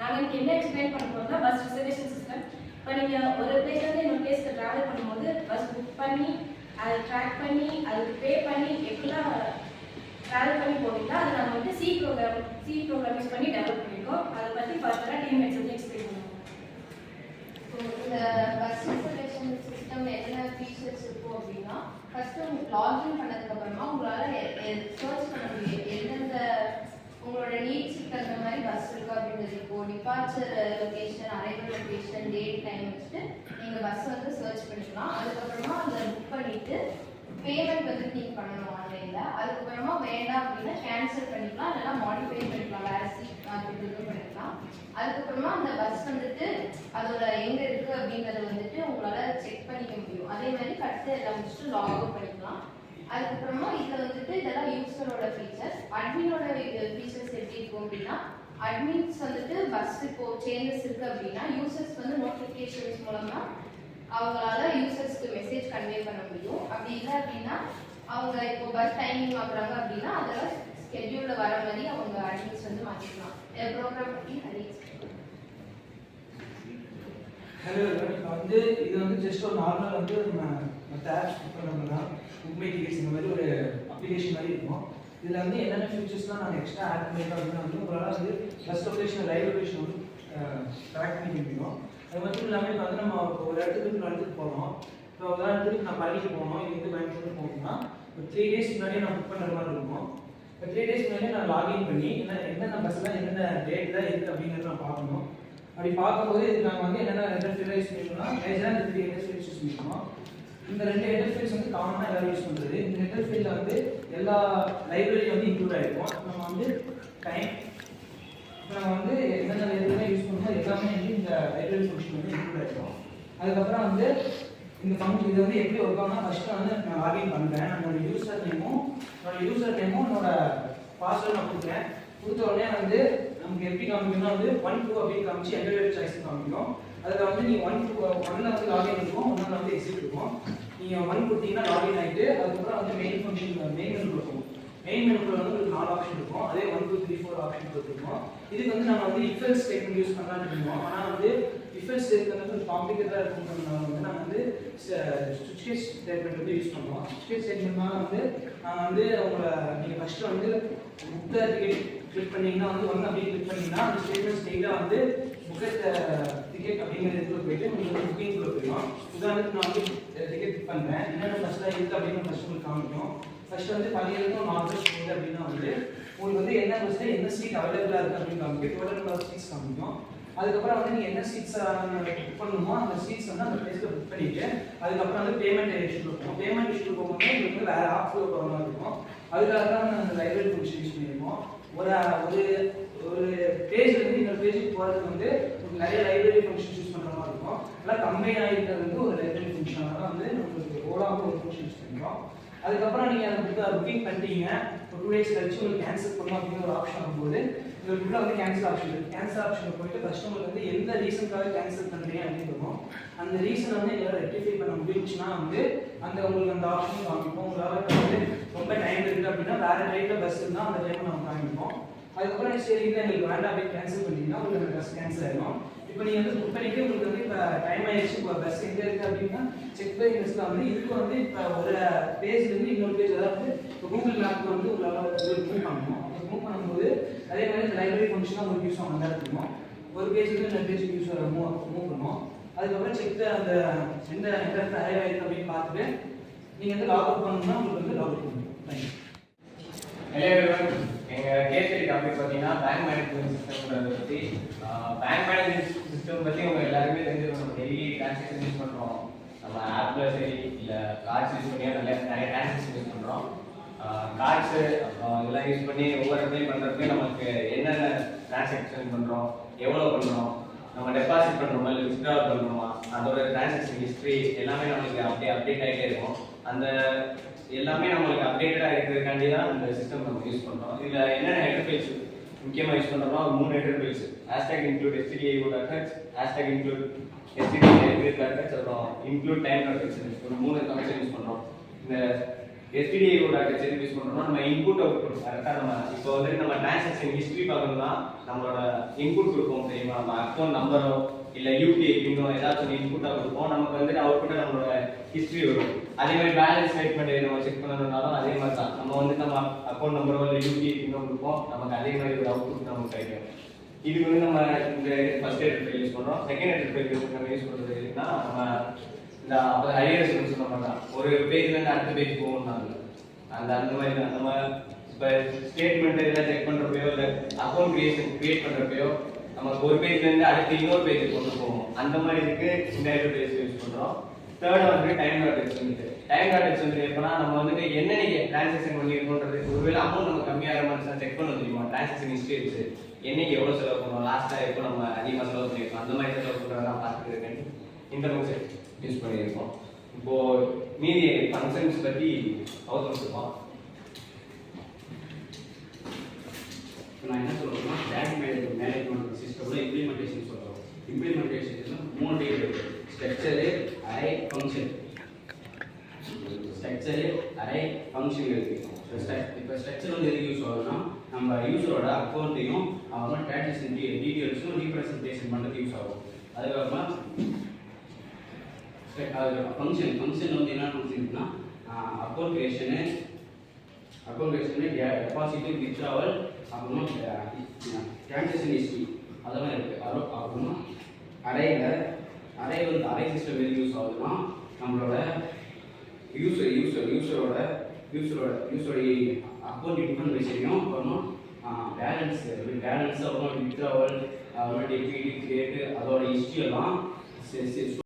நாங்கள் இன்னைக்கு என்ன எக்ஸ்பிளைன் பண்ண போகிறோம்னா பஸ் ரிசர்வேஷன் சிஸ்டம். இப்போ நீங்கள் ஒரு பிளேஸ்லேருந்து இன்னொரு பிளேஸ்க்கு ட்ராவல் பண்ணும்போது பஸ் புக் பண்ணி அதை ட்ராக் பண்ணி அதுக்கு பே பண்ணி எப்படிலாம் ட்ராவல் பண்ணி போவீங்களா அதை நாங்கள் வந்து சி ப்ரோக்ராம் யூஸ் பண்ணி டெவலப் பண்ணியிருக்கோம். அதை பற்றி ஃபர்தராக டீம்மேட்ஸ் வந்து எக்ஸ்பிளைன் பண்ணுவோம். இந்த பஸ் ரிசர்வேஷன் சிஸ்டம் என்ன ஃபீச்சர்ஸ் இருக்கும் அப்படின்னா, ஃபர்ஸ்ட் உங்களுக்கு லாகின் பண்ணதுக்கு அப்புறமா உங்களால் சர்ச் பண்ண முடியும் எந்தெந்த உங்களோட நீட்ஸுக்கு தகுந்த மாதிரி பஸ் இருக்கா அப்படின்றது. இப்போ departure location, arrival location, date, time வச்சுட்டு நீங்கள் பஸ் வந்து சர்ச் பண்ணிக்கலாம். அதுக்கப்புறமா அதை புக் பண்ணிவிட்டு பேமெண்ட் வந்து நீங்கள் பண்ணணும் ஆன்லைனில். அதுக்கப்புறமா வேண்டாம் அப்படின்னா கேன்சல் பண்ணிக்கலாம், இல்லைனா மாடிஃபை பண்ணிக்கலாம், வேறு சீட் மாற்றிட்டு பண்ணிக்கலாம். அதுக்கப்புறமா அந்த பஸ் வந்துட்டு அதோட எங்கே இருக்குது அப்படின்றத வந்துட்டு உங்களால் செக் பண்ணிக்க முடியும். அதே மாதிரி கட்டு எல்லாம் முடிச்சுட்டு லாக் அவுட் பண்ணிக்கலாம். அதுக்கப்புறமா இதில் வந்துட்டு இதெல்லாம் யூசரோட ஃபீச்சர்ஸ். அட்மினோட ஃபீச்சர்ஸ் எப்படி இருக்கும் அப்படின்னா, அட்மின்ஸ் வந்துட்டு பஸ் இப்போ சேஞ்சஸ் இருக்குது அப்படின்னா யூசர்ஸ் வந்து நோட்டிஃபிகேஷன்ஸ் மூலமாக அவங்களால யூசர்ஸ்க்கு மெசேஜ் கன்வே பண்ண முடியும். அப்படி இல்லை அப்படின்னா அவங்க இப்போ பஸ் டைமிங் ஆகுறாங்க அப்படின்னா அதெல்லாம் ஸ்கெட்யூலில் வர மாதிரி அவங்க அட்மின்ஸ் வந்து மாற்றிக்கலாம். ப்ரோக்ராம் பற்றி நிறைய ஹலோ, இப்போ வந்து இது வந்து ஜஸ்ட் ஒரு நார்மல் வந்து நம்ம மற்ற ஆப்ஸ் புக் பண்ணோம்னா புக்மை டிக்கெட்ஸ் இந்த மாதிரி ஒரு அப்ளிகேஷன் மாதிரி இருக்கும். இதில் வந்து என்னென்ன ஃபீச்சர்ஸ்லாம் நாங்கள் எக்ஸ்ட்ரா ஆட் பண்ணிட்டோம் அப்படின்னா வந்து உங்களால் வந்து பஸ் லொக்கேஷன், லைவ் லொக்கேஷன் வந்து ட்ராக் பண்ணி முடியும். அது மட்டும் இல்லாமல் இப்போ வந்து நம்ம ஒரு இடத்துக்கு நடந்துட்டு போகிறோம். இப்போ உதாரணத்துக்கு நான் பள்ளிக்கு போகணும், இங்கேருந்து கோயம்புத்தூர் போகணும்னா ஒரு 3 days முன்னாடியே நான் புக் பண்ணுற மாதிரி இருக்கும். இப்போ 3 days முன்னாடியே நான் லாகின் பண்ணி என்னென்ன பஸ்ஸில் என்னென்ன டேட் தான் இருக்குது அப்படிங்கிறத நான் பார்க்கணும். அப்படி பார்க்கும்போது இதுக்கு நாங்கள் வந்து என்னென்ன இன்டர்ஃபேஸ் யூஸ் பண்ணிக்கணும்னா மேஜராக இந்த 3 இன்டர்ஃபேஸ் யூஸ் பண்ணிக்கணும். இந்த 2 இன்டர்ஃபேஸ் வந்து காமனாக எல்லாரும் யூஸ் பண்ணுறது. இந்த இன்டர்ஃபேஸில் வந்து எல்லா லைப்ரரி வந்து இன்க்ளூட் ஆகிருக்கும். நம்ம வந்து டைம், இப்போ நம்ம வந்து என்னென்ன லைப்ரரி யூஸ் பண்ணுறோம் எல்லாமே வந்து இந்த லைப்ரரி ஃபங்க்ஷன் வந்து இன்க்ளூட் ஆகிருக்கும். அதுக்கப்புறம் வந்து இந்த ஃபங்க்ஷன் இது வந்து எப்படி ஒர்க் ஆகும்னா, ஃபஸ்ட்டு வந்து நான் லாகின் பண்ணுறேன். என்னோட யூசர் நேமும் என்னோட பாஸ்வேர்டு நான் கொடுக்குறேன். கொடுத்த உடனே வந்து நமக்கு எப்படி காமிக்கணும்னா வந்து 1 2 அப்படின்னு காமிச்சு என்டர் சாய்ஸ் காமிக்கும். அதில் வந்து நீங்கள் 1 1ல் வந்து லாகின் இருக்கும், 1ல் வந்து எக்ஸிட் இருக்கும். நீங்கள் 1 கொடுத்தீங்கன்னா லாகின் ஆகிட்டு அதுக்கப்புறம் வந்து மெயின் ஃபங்க்ஷன் மெயின் மெனு இருக்கும். மெயின் மெனுக்குள்ள வந்து உங்களுக்கு 4 ஆப்ஷன் இருக்கும். அதே 1 2 3 4 ஆப்ஷன் கொடுத்துருக்கோம். இதுக்கு வந்து நம்ம வந்து இஃப் எல்ஸ் ஸ்டேட்மெண்ட் யூஸ் பண்ணலாம்னு இருக்கோம். ஆனால் வந்து இஃப் எல்ஸ் ஸ்டேட்மெண்ட் வந்து காம்ப்ளிகேட்டடாக இருக்கும்ன்றதுனால வந்து நாங்கள் வந்து ஸ்விட்ச் கேஸ் ஸ்டேட்மெண்ட் வந்து யூஸ் பண்ணுவோம். ஸ்விட்ச் கேஸ் ஸ்டேட்மெண்ட்னால வந்து நாங்கள் வந்து உங்களை நீங்கள் ஃபஸ்ட்டு வந்து புக் டிக்கெட் கிளிக் பண்ணீங்கன்னா வந்து ஒன்று அப்படியே கிளிக் பண்ணீங்கன்னா அந்த ஸ்டேட்மெண்ட் ஸ்டேட்டாக வந்து புக்கெட் டிக்கெட் அப்படிங்கிற இதுக்குள்ள போயிட்டு உங்களுக்கு வந்து புக்கிங்குள்ள போயிடும். உதாரணத்துக்கு நான் வந்து டிக்கெட் புக் பண்ணுறேன், என்னென்ன பஸ்ஸில் இருக்குது அப்படின்னு ஃபஸ்ட் உங்களுக்கு காமிக்கும். ஃபர்ஸ்ட் வந்து பள்ளியிலிருந்து 4 பஸ் போகுது அப்படின்னா வந்து உங்களுக்கு வந்து என்ன பஸ்ஸில் என்ன சீட் அவைலபிளாக இருக்குது அப்படின்னு காமிக்கும். டோட்டல் நம்பர் ஆஃப் சீட்ஸ் காமிக்கும். அதுக்கப்புறம் வந்து நீங்கள் என்ன சீட்ஸ் புக் பண்ணணுமோ அந்த சீட்ஸ் வந்து அந்த பிளேஸில் புக் பண்ணிவிட்டு அதுக்கப்புறம் வந்து பேமெண்ட் இஷ்யூ இருக்கும். பேமெண்ட் இஷ்யூ போகும்போது உங்களுக்கு வந்து வேறு ஆப்ஸில் போகிற மாதிரி இருக்கும். அதுக்காக தான் அந்த லைப்ரரி ஃபங்க்ஷன் யூஸ் பண்ணியிருக்கோம். ஒரு பேஜ்லேருந்து இன்னொரு பேஜுக்கு போகிறதுக்கு வந்து நிறைய லைப்ரரி ஃபங்க்ஷன்ஸ் யூஸ் பண்ணுற மாதிரி இருக்கும். எல்லாம் கம்பைன் ஆகிருக்கிறது வந்து ஒரு லைப்ரரி ஃபங்க்ஷனாக தான் வந்து நம்மளுக்கு ஓலாக ஒரு ஃபங்க்ஷன் யூஸ் பண்ணுறோம். அதுக்கப்புறம் நீங்கள் அதை புக்கிங் பண்ணிட்டீங்க, ஒரு 2 days கழிச்சு உங்களுக்கு கேன்சல் பண்ணணும் அப்படின்னு ஒரு ஆப்ஷன் ஆகும்போது உங்களுக்குள்ள வந்து கேன்சல் ஆப்ஷன் இருக்குது. கேன்சல் ஆப்ஷனில் போயிட்டு கஸ்டமர் வந்து எந்த ரீசனுக்காக கேன்சல் பண்ணுறீங்க அப்படின்னு இருக்கும். அந்த ரீசனை வந்து எங்களால் ரெக்டிஃபை பண்ண முடிஞ்சுன்னா வந்து உங்களுக்கு அந்த ஆப்ஷன் காமிப்போம். உங்களால் வந்து ரொம்ப டைம் இருக்குது அப்படின்னா வேறு டைமில் பஸ் இருந்தால் அந்த டைமை நம்ம காமிப்போம். அதுக்கப்புறம் சரி இல்லை எங்களுக்கு வேண்டாம் அப்படியே கேன்சல் பண்ணிட்டீங்கன்னா உங்களுக்கு அந்த பஸ் கேன்சல் ஆகிடும். இப்போ நீங்கள் வந்து புக் பண்ணிட்டு உங்களுக்கு வந்து இப்போ டைம் ஆயிடுச்சு, இப்போ பஸ் எங்கே இருக்குது அப்படின்னா செக் பை பஸ்ஸில் வந்து இதுக்கு வந்து இப்போ ஒரு பேஜ்லேருந்து இன்னொரு பேஜ், அதாவது இப்போ கூகுள் மேப்க்கு வந்து உங்களால் மூவ் பண்ணணும். அப்போ மூவ் பண்ணும்போது அதே மாதிரி இந்த லைப்ரரி ஃபங்க்ஷனாக உங்களுக்கு யூஸ் ஆகும். அந்த இருக்கும் ஒரு பேஜுக்கு இன்னொரு பேஜுக்கு மூவ் பண்ணுவோம். அதுக்கப்புறம் செக் அந்த எந்த இடத்துல அரைவ் ஆகிருக்கு அப்படின்னு பார்த்துட்டு நீங்கள் வந்து லாக் அவுட் பண்ணணும்னா உங்களுக்கு வந்து லாக் அவுட் பண்ணணும். தேங்க்யூ. ஹலோ எவ்ரிவன், எங்கள் கேஸ் ஸ்டடி டாபிக் பார்த்தீங்கன்னா பேங்க் மேனேஜ்மெண்ட் சிஸ்டம்ன்றதை பற்றி. பேங்க் மேனேஜ்மெண்ட் சிஸ்டம் பற்றி உங்க எல்லாருமே தெரிஞ்சிருக்கணும். டெய்லி டிரான்சாக்ஷன் யூஸ் பண்ணுறோம், நம்ம ஆப்பில் சரி இல்லை கார்ட்ஸ் யூஸ் பண்ணி நிறைய டிரான்சாக்ஷன் யூஸ் பண்ணுறோம். கார்ட்ஸு அப்புறம் இதெல்லாம் யூஸ் பண்ணி ஒவ்வொரு இடத்துலையும் பண்ணுறதுக்கு நமக்கு என்னென்ன டிரான்சாக்ஷன் பண்ணுறோம், எவ்வளோ பண்ணுறோம், நம்ம டெபாசிட் பண்ணுறோமா இல்லை வித்ட்ராவல் பண்ணுறோமா, அதோட டிரான்சாக்ஷன் ஹிஸ்ட்ரி எல்லாமே நம்மளுக்கு அப்டேட் ஆகிட்டே இருக்கும். அந்த எல்லாமே நம்மளுக்கு அப்டேட்டடாக இருக்கிறதுக்காண்டி தான் இந்த சிஸ்டம் நம்ம யூஸ் பண்ணுறோம். இதில் என்னென்ன இன்டர்ஃபேஸ் முக்கியமாக யூஸ் பண்ணுறோம்னா 3 interface. Hashtag include stdio.h, hashtag include stdio.h, அப்புறம் இன்க்ளூட் டைம் டாட் ஒரு 3 கனெக்ஷன் யூஸ் பண்ணுறோம். இந்த STDI ரோட் ஆர்கிடெக்சர் யூஸ் பண்றோம்னா நம்ம இன்புட் அவுட்புட் கரெக்டா நம்ம இப்போ வந்து நம்ம டிரான்சாக்ஷன் ஹிஸ்டரி பார்க்கணும்னா நம்மளோட இன்புட் கொடுப்போம் தெரியுமா, நம்ம அக்கௌண்ட் நம்பரோ இல்ல யூபிஐ பின்னோ ஏதாச்சும் இன்புட்டா கொடுப்போம், நமக்கு வந்து அவுட்புட்டா நம்மளோட ஹிஸ்டரி வரும். அதே மாதிரி பேலன்ஸ் ஸ்டேட்மெண்ட் நம்ம செக் பண்ணணும்னாலும் அதே மாதிரி தான், நம்ம வந்து நம்ம அக்கௌண்ட் நம்பரோ இல்ல யூபிஐ பின்னோ கொடுப்போம், நமக்கு அதே மாதிரி ஒரு அவுட்புட் நமக்கு கிடைக்கும். இதுக்கு வந்து நம்ம இந்த ஃபர்ஸ்ட் எடிட் ஃபைல் யூஸ் பண்றோம். செகண்ட் எடிட் ஃபைல் நம்ம யூஸ் பண்றதுன்னா நம்ம இந்த ஐஆர்எஸ் சொல்ல மாட்டோம், ஒரு பேஜ்ல இருந்து அடுத்த பேஜ் போகணும்னாங்க அந்த மாதிரி தான். நம்ம இப்போ ஸ்டேட்மெண்ட் இதெல்லாம் செக் பண்றப்பயோ இல்லை அக்கௌண்ட் கிரியேட் பண்றப்பயோ நமக்கு ஒரு பேஜ்ல இருந்து அடுத்து இன்னொரு பேஜ் கொண்டு போவோம். அந்த மாதிரி இருக்கு இந்த பேஜ் யூஸ் பண்றோம். தேர்ட் வந்து டைம் டார்கெட்ஸ் வந்து டைம் டார்கெட்ஸ் வந்து எப்படின்னா நம்ம வந்துட்டு என்ன நீங்க டிரான்சாக்ஷன் பண்ணிருக்கோன்றது ஒருவேளை அமௌண்ட் நம்ம கம்மியாக மாதிரி செக் பண்ண தெரியுமா, டிரான்சாக்ஷன் ஹிஸ்டரி இருக்கு, என்னைக்கு எவ்வளவு செலவு பண்ணோம், லாஸ்டா எப்போ நம்ம அதிகமாக செலவு பண்ணிருக்கோம், அந்த மாதிரி செலவு பண்றதெல்லாம் பார்த்துருக்கேன். இந்த மாதிரி யூஸ் பண்ணியிருக்கோம். இப்போ மீதி ஃபங்க்ஷன்ஸ் பற்றி அவசரம். நான் என்ன சொல்றேன்னா பேங்க் மேனேஜ்மெண்ட் சிஸ்டம்ல இம்ப்ளிமெண்டேஷன் சொல்றோம். இம்ப்ளிமெண்டேஷன்ல 3 டைப் இருக்கு, structure, array, function. Structure, array, function இருக்கு. இப்போ ஸ்ட்ரக்சர் வந்து எதுக்கு யூஸ் ஆகுதுன்னா நம்ம யூசரோட அக்கௌண்ட்டையும் அவங்க டிரான்சாக்ஷன் டீடைல்ஸும் ரீப்ரசன்டேஷன் பண்ணுறதுக்கு யூஸ் ஆகும். அதுக்கப்புறமா ஃபங்க்ஷன் வந்து என்ன ஃபங்க்ஷன்னா அக்கௌண்ட் கிரியேஷனு டெபாசிட், வித்ட்ராவல், அப்புறமா டிரான்சாக்ஷன் ஹிஸ்ட்ரி அதெல்லாம் இருக்குது. அப்புறமா அரே வந்து அரே சிஸ்டம் எது யூஸ் ஆகுதுன்னா நம்மளோட யூசரோட அக்கௌண்ட் இன்ஃபர்மேஷனையும் அப்புறமா பேலன்ஸ் அப்புறமா வித்ட்ராவல், அப்புறமா டெபிட், கிரெடிட் அதோட ஹிஸ்ட்ரி எல்லாம்